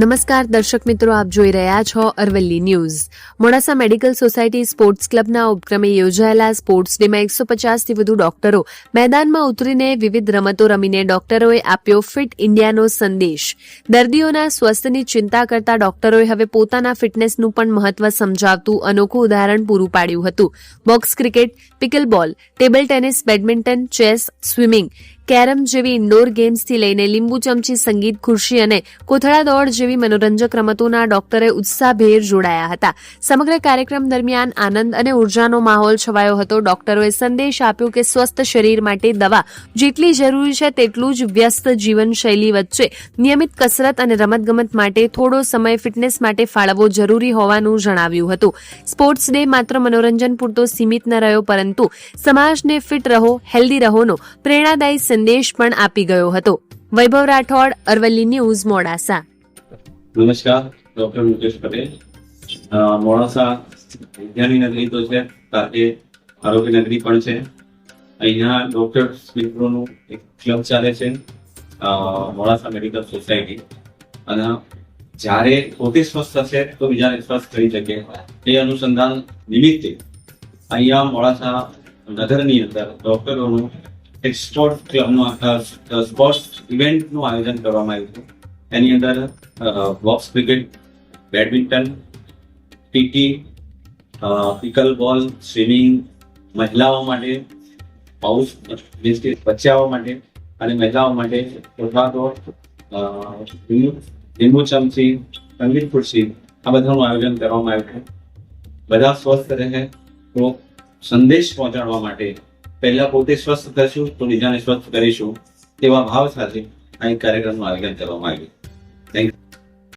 નમસ્કાર દર્શક મિત્રો, આપ જોઈ રહ્યા છો Aravalli news. Modasa medical society sports ક્લબના ઉપક્રમે યોજાયેલા સ્પોર્ટ્સ ડેમાં 150થી વધુ ડોક્ટરો મેદાનમાં ઉતરીને વિવિધ રમતો રમીને ડોક્ટરોએ આપ્યો ફિટ ઇન્ડિયાનો સંદેશ. દર્દીઓના સ્વાસ્થ્યની ચિંતા કરતા ડોક્ટરોએ હવે પોતાના ફિટનેસનું પણ મહત્વ સમજાવતું અનોખું ઉદાહરણ પૂરું પાડ્યું હતું. Box cricket, pickleball, table tennis, badminton, chess, swimming, carrom જેવી ઇન્ડોર ગેમ્સથી લઈને લીંબુ ચમચી, સંગીત ખુરશી અને કોથળા દોડ જેવી મનોરંજક રમતોના ડોક્ટરે ઉત્સાહભેર જોડાયા હતા. સમગ્ર કાર્યક્રમ દરમિયાન આનંદ અને ઉર્જાનો માહોલ છવાયો હતો. ડોક્ટરોએ સંદેશ આપ્યો કે સ્વસ્થ શરીર માટે દવા જેટલી જરૂરી છે તેટલું જ વ્યસ્ત જીવનશૈલી વચ્ચે નિયમિત કસરત અને રમતગમત માટે થોડો સમય ફિટનેસ માટે ફાળવવો જરૂરી હોવાનું જણાવ્યું હતું. સ્પોર્ટ્સ ડે માત્ર મનોરંજન પૂરતો સીમિત ન રહ્યો, પરંતુ સમાજને ફિટ રહો, હેલ્ધી રહોનો પ્રેરણાદાયી સંદેશ પણ આપી ગયો હતો. વૈભવ રાઠોડ, અરવલ્લી ન્યૂઝ, મોડાસા. નમસ્કાર, ડોક્ટર મુકેશ પટેલ. મોડાસા વિદ્યાની નગરી તો છે, સાથે આરોગ્ય નગરી પણ છે. અહીંયા ડોક્ટર મિત્રોનું એક ક્લબ ચાલે છે, મોડાસા મેડિકલ સોસાયટી. અને જ્યારે પોતે સ્વસ્થ હશે તો બીજાને સ્વસ્થ કરી શકે એ અનુસંધાન નિમિત્તે અહીંયા મોડાસા નગરની અંદર ડોક્ટરોનું એક સ્પોર્ટ્સ ક્લબનું સ્પોર્ટ્સ ઇવેન્ટનું આયોજન કરવામાં આવ્યું હતું. એની અંદર box cricket, badminton, PT, pickle બોલ, સ્વિમિંગ, મહિલાઓ માટે પાઉચ મીન્સ કે બચ્ચાઓ માટે અને મહિલાઓ માટે કોથળા દોડ, લીંબુ ચમચી, સંગીત ખુરશી, આ બધાનું આયોજન કરવામાં આવ્યું છે. બધા સ્વસ્થ રહે તો સંદેશ પહોંચાડવા માટે પહેલા પોતે સ્વસ્થ થશું તો બીજાને સ્વસ્થ કરીશું તેવા ભાવ સાથે આ કાર્યક્રમનું આયોજન કરવામાં આવ્યું. Thank you.